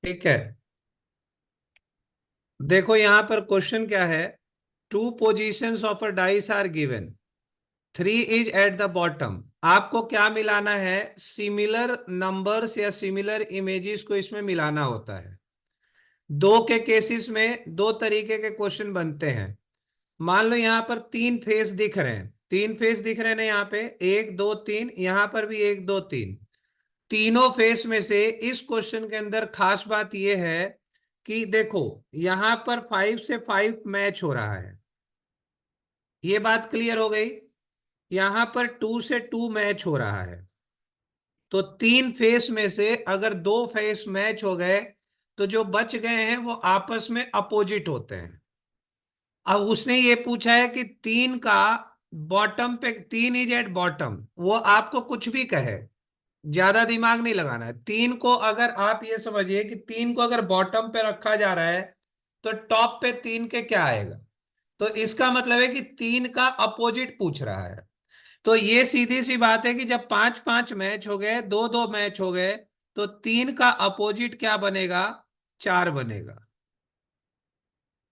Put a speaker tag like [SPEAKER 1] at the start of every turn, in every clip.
[SPEAKER 1] ठीक है। देखो यहां पर क्वेश्चन क्या है। Two positions of a dice are given, three is at the bottom. आपको क्या मिलाना है? सिमिलर नंबर्स या सिमिलर इमेजेस को इसमें मिलाना होता है। दो के केसेस में दो तरीके के क्वेश्चन बनते हैं। मान लो यहाँ पर तीन फेस दिख रहे हैं, तीन फेस दिख रहे हैं ना, यहाँ पे एक दो तीन, यहाँ पर भी एक दो तीन। तीनों फेस में से इस क्वेश्चन के अंदर खास बात यह है कि देखो यहां पर 5 से 5 मैच हो रहा है। ये बात क्लियर हो गई। यहां पर 2 से 2 मैच हो रहा है। तो तीन फेस में से अगर दो फेस मैच हो गए तो जो बच गए हैं वो आपस में अपोजिट होते हैं। अब उसने ये पूछा है कि तीन का बॉटम पे, तीन इज एट बॉटम, वो आपको कुछ भी कहे, ज्यादा दिमाग नहीं लगाना है। तीन को अगर आप ये समझिए कि तीन को अगर बॉटम पे रखा जा रहा है तो टॉप पे तीन के क्या आएगा? तो इसका मतलब है कि तीन का अपोजिट पूछ रहा है। तो ये सीधी सी बात है कि जब 5 5 मैच हो गए, दो दो मैच हो गए, तो तीन का अपोजिट क्या बनेगा? 4 बनेगा।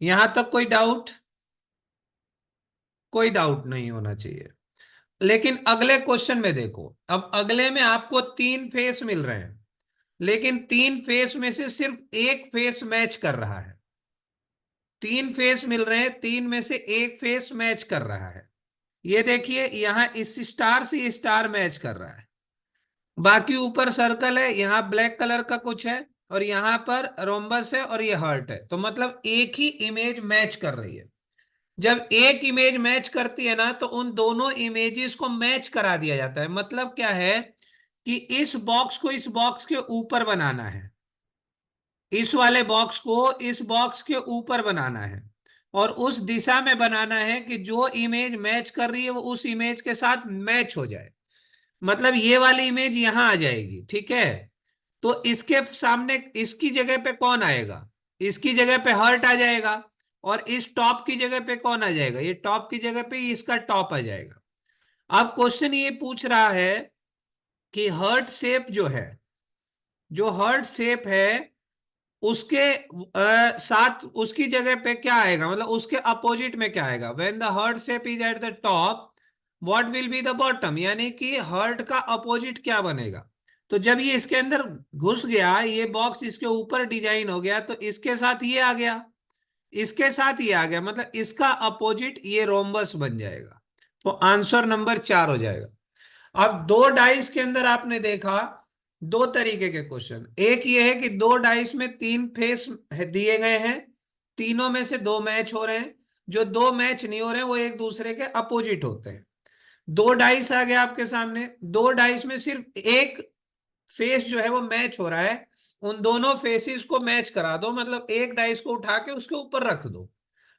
[SPEAKER 1] यहां तक कोई डाउट? कोई डाउट नहीं होना चाहिए। लेकिन अगले क्वेश्चन में देखो, अब अगले में आपको तीन फेस मिल रहे हैं, लेकिन तीन फेस में से सिर्फ एक फेस मैच कर रहा है। तीन फेस मिल रहे हैं, तीन में से एक फेस मैच कर रहा है। ये देखिए यहां इस स्टार से ये स्टार मैच कर रहा है, बाकी ऊपर सर्कल है, यहां ब्लैक कलर का कुछ है, और यहां पर रोम्बस है और ये हर्ट है। तो मतलब एक ही इमेज मैच कर रही है। जब एक इमेज मैच करती है ना, तो उन दोनों इमेजेस को मैच करा दिया जाता है। मतलब क्या है कि इस बॉक्स को इस बॉक्स के ऊपर बनाना है, इस वाले बॉक्स को इस बॉक्स के ऊपर बनाना है, और उस दिशा में बनाना है कि जो इमेज मैच कर रही है वो उस इमेज के साथ मैच हो जाए। मतलब ये वाली इमेज यहां आ जाएगी, ठीक है। तो इसके सामने इसकी जगह पे कौन आएगा? इसकी जगह पे हर्ट आ जाएगा। और इस टॉप की जगह पे कौन आ जाएगा? ये टॉप की जगह पे इसका टॉप आ जाएगा। अब क्वेश्चन ये पूछ रहा है कि हर्ट शेप जो है, जो हर्ट शेप है उसके साथ उसकी जगह पे क्या आएगा, मतलब उसके अपोजिट में क्या आएगा? When the heart shape is at the top, what will be the bottom, यानी कि हर्ट का अपोजिट क्या बनेगा? तो जब ये इसके अंदर घुस गया, ये बॉक्स इसके ऊपर डिजाइन हो गया, तो इसके साथ ये आ गया, इसके साथ ये आ गया, मतलब इसका अपोजिट ये रोम्बस बन जाएगा। तो आंसर नंबर 4 हो जाएगा। अब दो डाइस के अंदर आपने देखा दो तरीके के क्वेश्चन। एक ये है कि दो डाइस में तीन फेस दिए गए हैं, तीनों में से दो मैच हो रहे हैं। जो दो मैच नहीं हो रहे हैं वो एक दूसरे के अपोजिट होते हैं। दो डाइस आ गए आपके सामने, दो डाइस में सिर्फ एक फेस जो है वो मैच हो रहा है। उन दोनों फेसेस को मैच करा दो, मतलब एक डाइस को उठा के उसके ऊपर रख दो,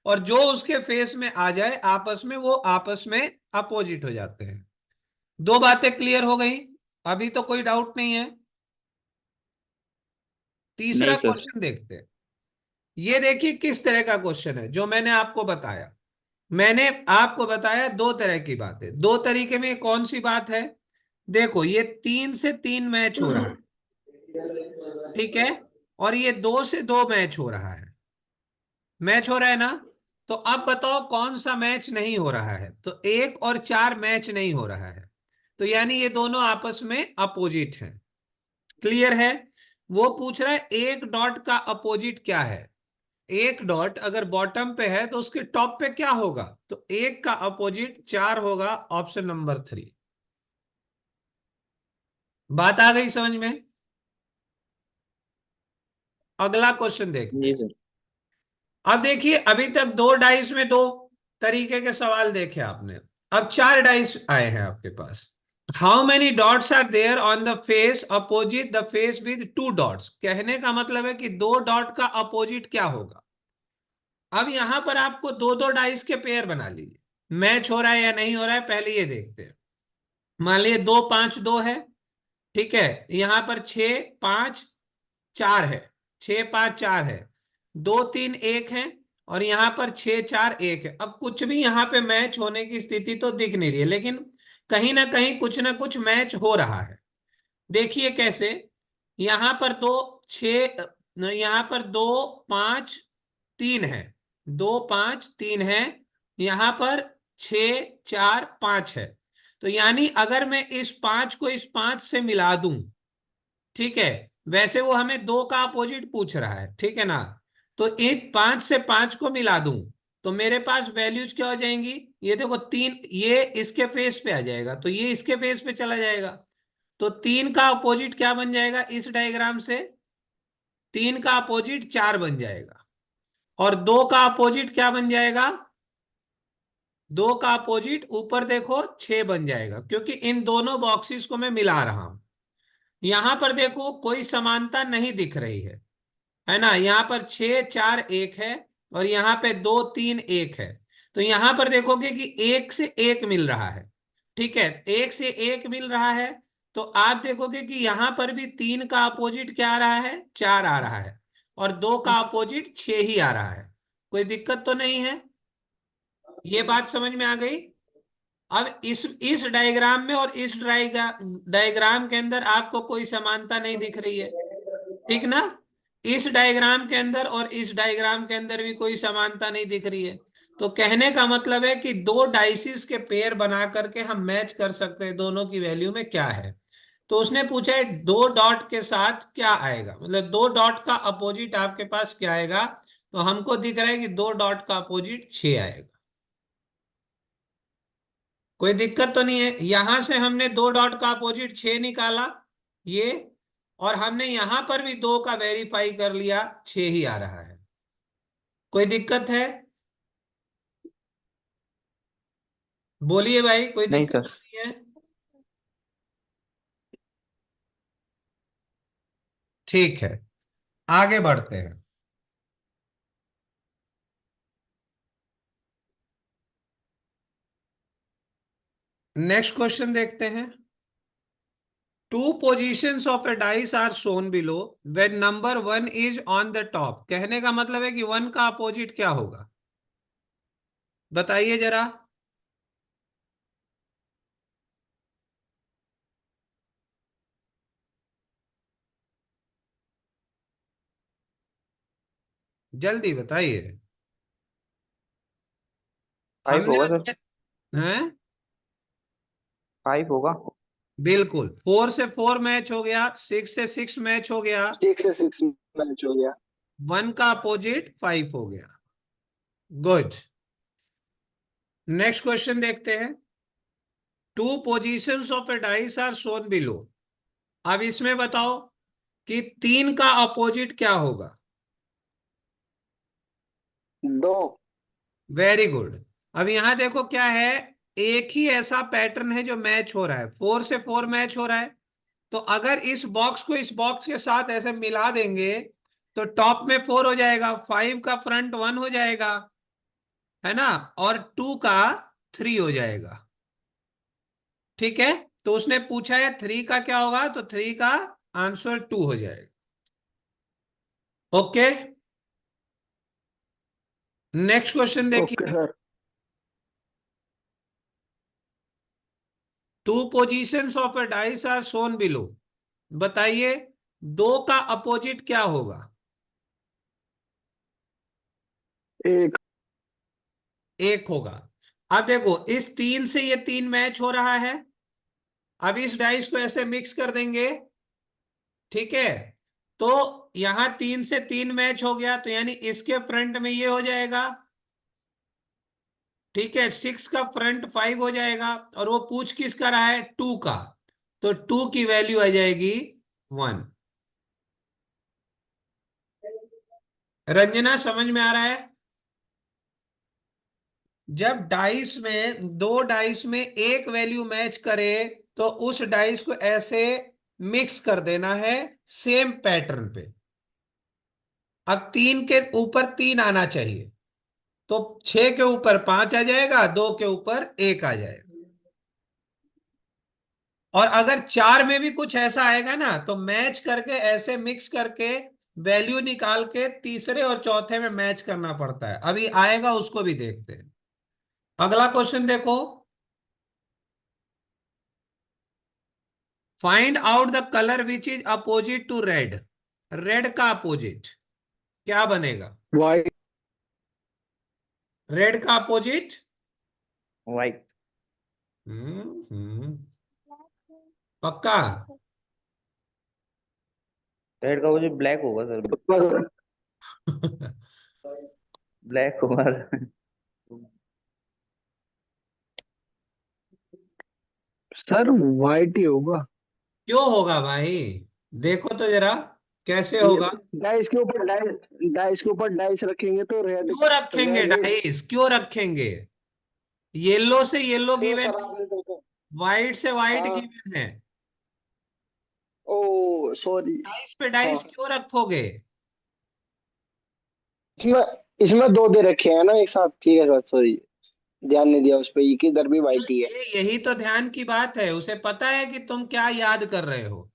[SPEAKER 1] और जो उसके फेस में आ जाए आपस में, वो आपस में अपोजिट हो जाते हैं। दो बातें क्लियर हो गई। अभी तो कोई डाउट नहीं है। तीसरा
[SPEAKER 2] नहीं सर।
[SPEAKER 1] क्वेश्चन देखते हैं। ये देखिए किस तरह का क्वेश्चन है जो मैंने आपको बताया। मैंने आपको बताया दो तरह की बातें, दो तरीके में कौन सी बात है? देखो ये 3 से 3 मैच हो रहा है, ठीक है, और ये 2 से 2 मैच हो रहा है। मैच हो रहा है ना? तो अब बताओ कौन सा मैच नहीं हो रहा है? तो 1 और 4 मैच नहीं हो रहा है। तो यानी ये दोनों आपस में अपोजिट हैं। क्लियर है? वो पूछ रहा है एक डॉट का अपोजिट क्या है। एक डॉट अगर बॉटम पे है तो उसके टॉप पे क्या होगा? तो एक का अपोजिट 4 होगा, ऑप्शन नंबर 3। बात आ गई समझ में? अगला क्वेश्चन देखते
[SPEAKER 2] जी
[SPEAKER 1] हैं।
[SPEAKER 2] सर।
[SPEAKER 1] अब देखिए अभी तक दो डाइस में दो तरीके के सवाल देखे आपने। अब 4 डाइस आए हैं आपके पास। How many dots are there on the face opposite the face with 2 dots? कहने का मतलब है कि दो डॉट का अपोजिट क्या होगा। अब यहां पर आपको दो दो डाइस के पेयर बना लीजिए। मैच हो रहा है या नहीं हो रहा है पहले ये देखते हैं। मान लीजिए 2 5 2 है, ठीक है। यहां पर 6 5 4 है, 6 5 4 है। 2 3 1 है, और यहां पर 6 4 1 है। अब कुछ भी यहां पे मैच होने की स्थिति तो दिख नहीं रही है, लेकिन कहीं ना कुछ मैच हो रहा है। देखिए कैसे। यहां पर दो 6 यहाँ पर 2 5 3 है, 2 5 3 है, यहाँ पर 6 4 5 है। तो यानी अगर मैं इस 5 को इस 5 से मिला दूं, ठीक है, वैसे वो हमें 2 का अपोजिट पूछ रहा है, ठीक है ना। तो एक 5 से 5 को मिला दूं तो मेरे पास वैल्यूज क्या हो जाएंगी, ये देखो 3, ये इसके फेस पे आ जाएगा तो ये इसके फेस पे चला जाएगा। तो 3 का अपोजिट क्या बन जाएगा इस डायग्राम से, 3 का अपोजिट 4 बन जाएगा। और 2 का अपोजिट क्या बन जाएगा, 2 का अपोजिट ऊपर देखो 6 बन जाएगा, क्योंकि इन दोनों बॉक्सेस को मैं मिला रहा हूं। यहां पर देखो कोई समानता नहीं दिख रही है ना। यहाँ पर 6 4 1 है और यहाँ पे 2 3 1 है। तो यहां पर देखोगे कि एक से एक मिल रहा है, ठीक है, एक से एक मिल रहा है। तो आप देखोगे कि यहां पर भी 3 का अपोजिट क्या आ रहा है, 4 आ रहा है, और 2 का अपोजिट 6 ही आ रहा है। कोई दिक्कत तो नहीं है, ये बात समझ में आ गई। अब इस डायग्राम में और इस डायग्राम के अंदर आपको कोई समानता नहीं दिख रही है, ठीक ना। इस डायग्राम के अंदर और इस डायग्राम के अंदर भी कोई समानता नहीं दिख रही है। तो कहने का मतलब है कि दो डाइसिस के पेयर बना करके हम मैच कर सकते हैं दोनों की वैल्यू में क्या है। तो उसने पूछा है 2 डॉट के साथ क्या आएगा, मतलब 2 डॉट का अपोजिट आपके पास क्या आएगा। तो हमको दिख रहा है कि 2 डॉट का अपोजिट 6 आएगा। कोई दिक्कत तो नहीं है, यहां से हमने 2 डॉट का अपोजिट 6 निकाला ये, और हमने यहां पर भी 2 का वेरीफाई कर लिया, 6 ही आ रहा है। कोई दिक्कत है, बोलिए भाई, कोई
[SPEAKER 2] नहीं
[SPEAKER 1] दिक्कत
[SPEAKER 2] सर।
[SPEAKER 1] तो नहीं है। ठीक है, आगे बढ़ते हैं। नेक्स्ट क्वेश्चन देखते हैं। Two positions of a dice are shown below when number 1 is on the top. कहने का मतलब है कि 1 का अपोजिट क्या होगा, बताइए जरा। जल्दी बताइए।
[SPEAKER 2] 5
[SPEAKER 1] हमने
[SPEAKER 2] होगा सर।
[SPEAKER 1] आज हैं,
[SPEAKER 2] 5 होगा।
[SPEAKER 1] बिल्कुल 4 से 4 मैच हो गया, 6 से 6 मैच हो गया,
[SPEAKER 2] 6 से 6 मैच हो गया।
[SPEAKER 1] 1 का अपोजिट 5 हो गया। गुड। नेक्स्ट क्वेश्चन देखते हैं। Two positions of a dice are shown below. अब इसमें बताओ कि 3 का अपोजिट क्या होगा।
[SPEAKER 2] 2।
[SPEAKER 1] Very good. अब यहां देखो क्या है, एक ही ऐसा पैटर्न है जो मैच हो रहा है, 4 से 4 मैच हो रहा है। तो अगर इस बॉक्स को इस बॉक्स के साथ ऐसे मिला देंगे तो टॉप में 4 हो जाएगा, 5 का फ्रंट 1 हो जाएगा, है ना, और 2 का 3 हो जाएगा। ठीक है, तो उसने पूछा है 3 का क्या होगा, तो 3 का आंसर 2 हो जाएगा। ओके, नेक्स्ट क्वेश्चन
[SPEAKER 2] ओके
[SPEAKER 1] देखिए।
[SPEAKER 2] Sir.
[SPEAKER 1] Two positions of a dice are shown below. बताइए 2 का अपोजिट क्या होगा।
[SPEAKER 2] 1।
[SPEAKER 1] 1 होगा। अब देखो इस 3 से ये 3 मैच हो रहा है, अब इस डाइस को ऐसे मिक्स कर देंगे, ठीक है। तो यहां 3 से 3 मैच हो गया, तो यानी इसके फ्रंट में ये हो जाएगा, ठीक है, 6 का फ्रंट 5 हो जाएगा, और वो पूछ किसका रहा है, 2 का। तो 2 की वैल्यू आ जाएगी 1। रंजना समझ में आ रहा है। जब डाइस में, दो डाइस में एक वैल्यू मैच करे तो उस डाइस को ऐसे मिक्स कर देना है सेम पैटर्न पे। अब 3 के ऊपर 3 आना चाहिए, तो 6 के ऊपर 5 आ जाएगा, 2 के ऊपर 1 आ जाएगा। और अगर 4 में भी कुछ ऐसा आएगा ना तो मैच करके ऐसे मिक्स करके वैल्यू निकाल के तीसरे और चौथे में मैच करना पड़ता है। अभी आएगा उसको भी देखते हैं। अगला क्वेश्चन देखो। Find out the colour which is opposite to red. Red का अपोजिट क्या बनेगा?
[SPEAKER 2] वाइट।
[SPEAKER 1] रेड का अपोजिट?
[SPEAKER 3] वाइट।
[SPEAKER 1] पक्का?
[SPEAKER 3] रेड का मुझे ब्लैक होगा सर। ब्लैक होगा।
[SPEAKER 2] सर वाइट ही होगा।
[SPEAKER 1] क्यों होगा भाई? देखो तो जरा कैसे
[SPEAKER 2] ये
[SPEAKER 1] होगा।
[SPEAKER 2] डाइस के ऊपर डाइस रखेंगे तो रेड।
[SPEAKER 1] क्यों रखेंगे
[SPEAKER 2] रेड।
[SPEAKER 1] डाइस, क्यों रखेंगे? येलो से येलो
[SPEAKER 2] तो
[SPEAKER 1] गिवन
[SPEAKER 2] सर
[SPEAKER 1] है,
[SPEAKER 2] आपने तो
[SPEAKER 1] व्हाइट से व्हाइट
[SPEAKER 2] हाँ।
[SPEAKER 1] गिवन है।
[SPEAKER 2] ओ सॉरी।
[SPEAKER 1] डाइस पे
[SPEAKER 2] हाँ।
[SPEAKER 1] डाइस क्यों रखोगे?
[SPEAKER 2] इसमें इसमें दो दे रखे हैं ना एक साथ, ठीक है सर सॉरी। ध्यान नहीं दिया उस पर, कि इधर भी वाइट ही है।
[SPEAKER 1] यही तो ध्यान की बात है, उसे पता है कि तुम क्या याद कर रहे हो।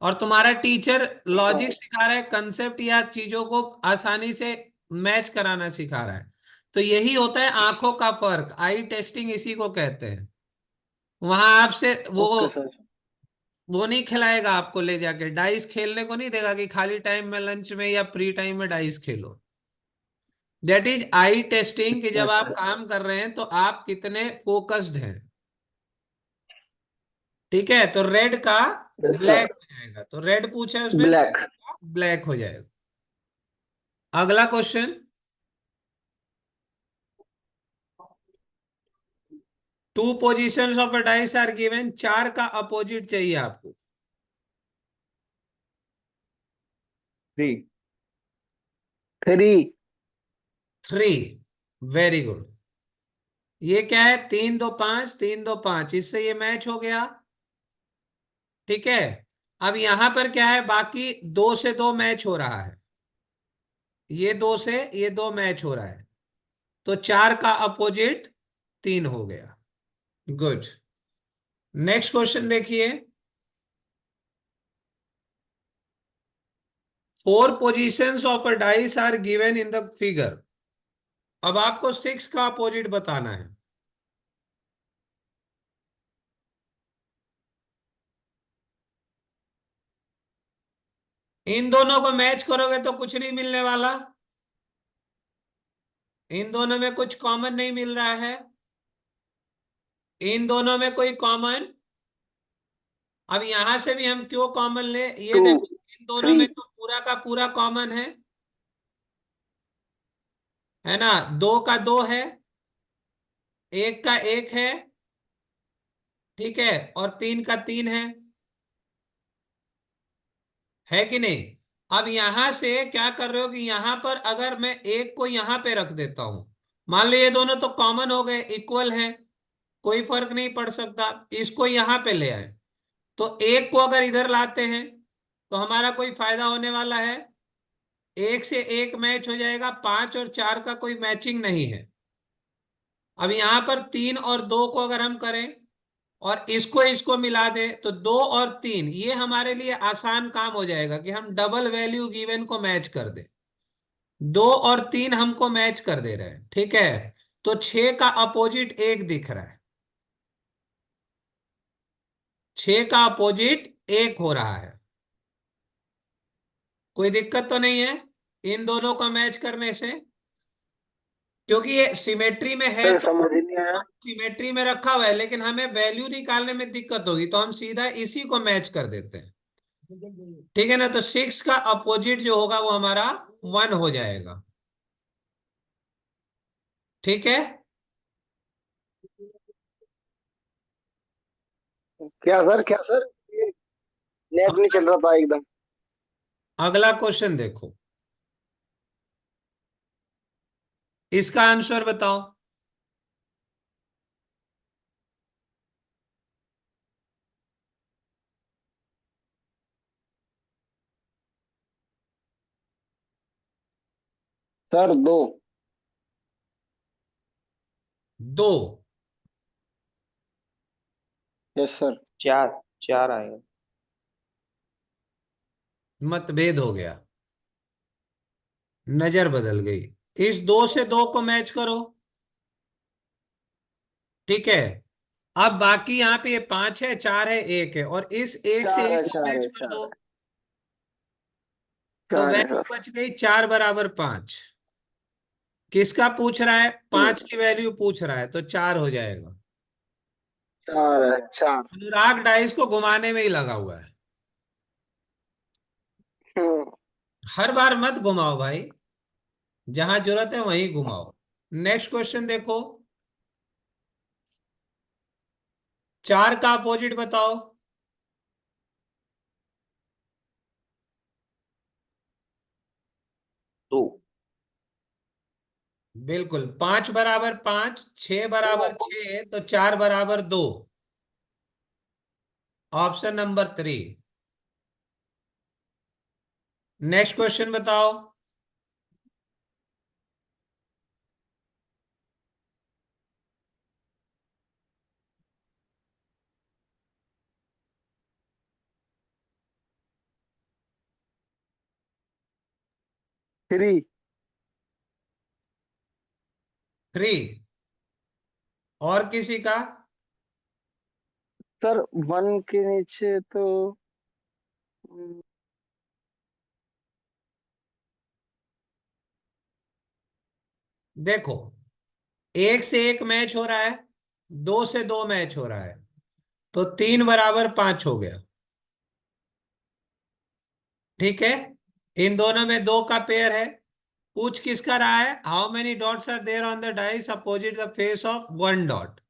[SPEAKER 1] और तुम्हारा टीचर लॉजिक
[SPEAKER 2] हाँ।
[SPEAKER 1] सिखा रहा है, कंसेप्ट या चीजों को आसानी से मैच कराना सिखा रहा है। तो यही होता है आंखों का फर्क, आई टेस्टिंग इसी को कहते हैं। वहां आपसे
[SPEAKER 2] ओके सर।
[SPEAKER 1] वो नहीं खिलाएगा आपको, ले जाके डाइस खेलने को नहीं देगा कि खाली टाइम में लंच में या फ्री टाइम में dice Khelo. That is I testing, कि जब
[SPEAKER 2] यस
[SPEAKER 1] आप
[SPEAKER 2] सर।
[SPEAKER 1] काम कर रहे हैं तो आप कितने फोकस्ड हैं। ठीक है, तो रेड का
[SPEAKER 2] यस सर।
[SPEAKER 1] ब्लैक हो जाएगा, तो रेड पूछा है उसने,
[SPEAKER 2] ब्लैक।
[SPEAKER 1] ब्लैक हो जाएगा। अगला question. Two positions of a dice are given, चार का अपोजिट चाहिए आपको।
[SPEAKER 3] 3।
[SPEAKER 2] थ्री।
[SPEAKER 1] Three, very good. ये क्या है? 3 2 5, 3 2 5, इससे ये मैच हो गया। ठीक है, अब यहां पर क्या है, बाकी दो से दो मैच हो रहा है, ये दो से ये दो मैच हो रहा है, तो चार का अपोजिट तीन हो गया। गुड। नेक्स्ट क्वेश्चन देखिए। Four positions of a dice are given in the figure. अब आपको सिक्स का अपोजिट बताना है। इन दोनों को मैच करोगे तो कुछ नहीं मिलने वाला, इन दोनों में कुछ कॉमन नहीं मिल रहा है, इन दोनों में कोई कॉमन। अब यहां से भी हम क्यों कॉमन ले, ये
[SPEAKER 2] टू।
[SPEAKER 1] देखो इन दोनों
[SPEAKER 2] थ्री।
[SPEAKER 1] में तो पूरा का पूरा कॉमन है ना? दो का दो है, एक का एक है, ठीक है, और तीन का तीन है कि नहीं? अब यहां से क्या कर रहे हो कि यहां पर अगर मैं एक को यहां पे रख देता हूं, मान लो ये दोनों तो कॉमन हो गए, इक्वल हैं, कोई फर्क नहीं पड़ सकता, इसको यहां पे ले आए, तो एक को अगर इधर लाते हैं तो हमारा कोई फायदा होने वाला है? एक से एक मैच हो जाएगा, पांच और चार का कोई मैचिंग नहीं है। अब यहां पर तीन और दो को अगर हम करें और इसको इसको मिला दे तो दो और तीन, ये हमारे लिए आसान काम हो जाएगा कि हम डबल वैल्यू गिवन को मैच कर दे। दो और तीन हमको मैच कर दे रहे हैं, ठीक है, तो छह का अपोजिट एक दिख रहा है, छह का अपोजिट एक हो रहा है। कोई दिक्कत तो नहीं है इन दोनों को मैच करने से? क्योंकि ये सिमेट्री में है
[SPEAKER 2] सर
[SPEAKER 1] तो
[SPEAKER 2] समझ ही नहीं आया।
[SPEAKER 1] सिमेट्री में रखा हुआ है, लेकिन हमें वैल्यू निकालने में दिक्कत होगी, तो हम सीधा इसी को मैच कर देते हैं। ठीक है ना, तो सिक्स का अपोजिट जो होगा वो हमारा वन हो जाएगा। ठीक है,
[SPEAKER 2] क्या सर, क्या सर? नेट नहीं
[SPEAKER 1] अगला
[SPEAKER 2] चल रहा था एकदम।
[SPEAKER 1] अगला क्वेश्चन देखो, इसका आंसर बताओ।
[SPEAKER 2] सर दो।
[SPEAKER 1] दो,
[SPEAKER 2] यस सर।
[SPEAKER 3] 4। 4 आएगा।
[SPEAKER 1] मतभेद हो गया, नजर बदल गई। इस दो से दो को मैच करो, ठीक है, अब बाकी यहां पे ये पांच है, चार है, एक है, और इस एक से
[SPEAKER 2] चार है,
[SPEAKER 1] एक को
[SPEAKER 2] चार
[SPEAKER 1] मैच
[SPEAKER 2] है,
[SPEAKER 1] कर
[SPEAKER 2] चार
[SPEAKER 1] दो।
[SPEAKER 2] है।
[SPEAKER 1] तो
[SPEAKER 2] 4 है
[SPEAKER 1] वैल्यू
[SPEAKER 2] सर।
[SPEAKER 1] बच गई 4 = 5। किसका पूछ रहा है? 5 की वैल्यू पूछ रहा है, तो 4 हो जाएगा।
[SPEAKER 2] 4 है, 4।
[SPEAKER 1] अनुराग डाइस को घुमाने में ही लगा हुआ है।
[SPEAKER 2] हम्म।
[SPEAKER 1] हर बार मत घुमाओ भाई, जहां जरूरत है वहीं घुमाओ। नेक्स्ट क्वेश्चन देखो। 4 का अपोजिट बताओ।
[SPEAKER 3] 2।
[SPEAKER 1] बिल्कुल, 5 = 5, 6 = 6, तो 4 = 2। Option number 3। नेक्स्ट क्वेश्चन बताओ।
[SPEAKER 2] 3।
[SPEAKER 1] 3। और किसी का?
[SPEAKER 2] सर 1 के नीचे तो
[SPEAKER 1] देखो, 1 से 1 मैच हो रहा है, 2 से 2 मैच हो रहा है, तो 3 = 5 हो गया। ठीक है, इन दोनों में 2 का पेयर है। पूछ किसका रहा है? How many dots are there on the dice opposite the face of 1 dot.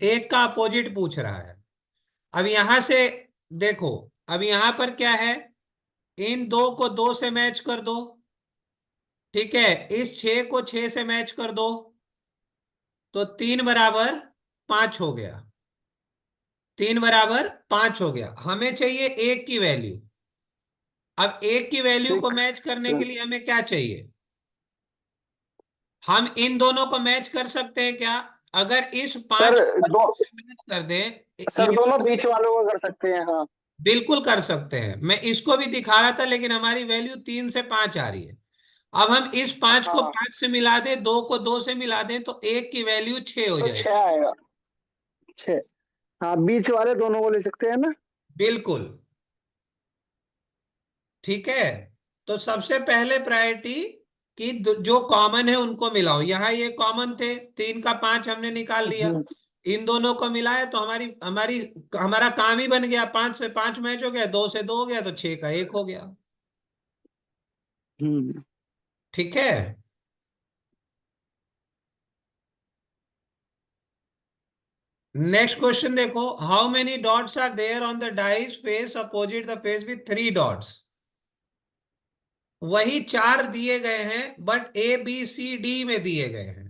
[SPEAKER 1] एक का अपोजिट पूछ रहा है। अब यहां से देखो, अब यहां पर क्या है? इन 2 को 2 से मैच कर दो। ठीक है, इस 6 को 6 से मैच कर दो, तो 3 = 5 हो गया। 3 = 5 हो गया। हमें चाहिए 1 की वैल्यू। अब 1 की वैल्यू को
[SPEAKER 2] 6।
[SPEAKER 1] मैच करने के लिए हमें क्या चाहिए? हम इन दोनों को मैच कर सकते हैं क्या? अगर इस
[SPEAKER 2] सर
[SPEAKER 1] 5
[SPEAKER 2] दो
[SPEAKER 1] से मैच कर दें,
[SPEAKER 2] सर
[SPEAKER 1] ये
[SPEAKER 2] दोनों बीच वालों को कर सकते हैं, हाँ।
[SPEAKER 1] बिल्कुल कर सकते हैं। मैं इसको भी दिखा रहा था, लेकिन हमारी वैल्यू 3 से 5 आ रही है। अब हम इस 5 को
[SPEAKER 2] हाँ
[SPEAKER 1] 5 से मिला दें, 2 को 2 से मिला दें, तो 1 की वैल्यू 6 हो
[SPEAKER 2] तो
[SPEAKER 1] जाएगी।
[SPEAKER 2] 6 आएगा। 6। हाँ, बीच वाले दोनों को ले सकते हैं ना।
[SPEAKER 1] बिल्कुल। ठीक है, तो सबसे पहले प्रायोरिटी कि जो कॉमन है उनको मिलाओ। यहाँ ये कॉमन थे, 3 का 5 हमने निकाल लिया।
[SPEAKER 2] हम्म।
[SPEAKER 1] इन दोनों को मिलाया तो हमारी हमारी हमारा काम ही बन गया। 5 से 5 मैच हो गया, 2 से 2 हो गया, तो 6 का 1 हो गया।
[SPEAKER 2] हम्म।
[SPEAKER 1] ठीक है। नेक्स्ट क्वेश्चन देखो। How many dots are there on the dice face opposite the face with 3 dots. वही 4 दिए गए हैं, बट ABCD में दिए गए हैं।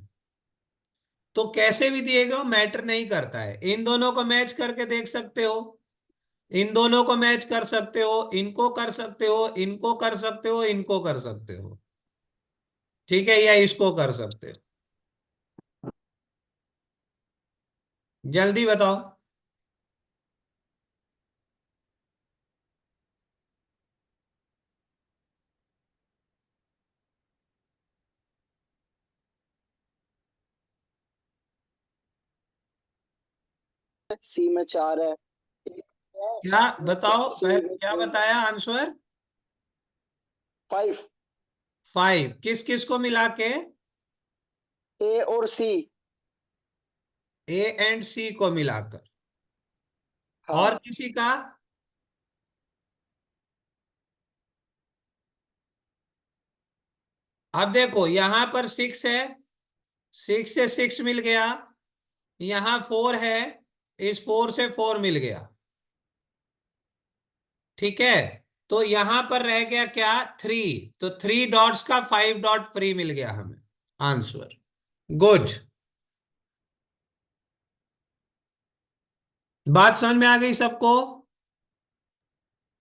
[SPEAKER 1] तो कैसे भी दिए गए हो मैटर नहीं करता है। इन दोनों को मैच करके देख सकते हो, इन दोनों को मैच कर सकते हो, इनको कर सकते हो, इनको कर सकते हो, इनको कर सकते हो। ठीक है, या इसको कर सकते हो। जल्दी बताओ।
[SPEAKER 2] सी में 4 है।
[SPEAKER 1] क्या बताओ?
[SPEAKER 2] सी में
[SPEAKER 1] क्या बताया आंसर?
[SPEAKER 2] 5।
[SPEAKER 1] 5 किस किस को मिला के?
[SPEAKER 2] ए और सी।
[SPEAKER 1] A और C को मिलाकर। और
[SPEAKER 2] हाँ।
[SPEAKER 1] किसी का? अब देखो, यहां पर 6 है, 6 से 6 मिल गया। यहां 4 है, इस 4 से 4 मिल गया। ठीक है, तो यहां पर रह गया क्या? 3। तो 3 डॉट्स का 5 डॉट फ्री मिल गया हमें आंसर। गुड। बात समझ में आ गई सबको?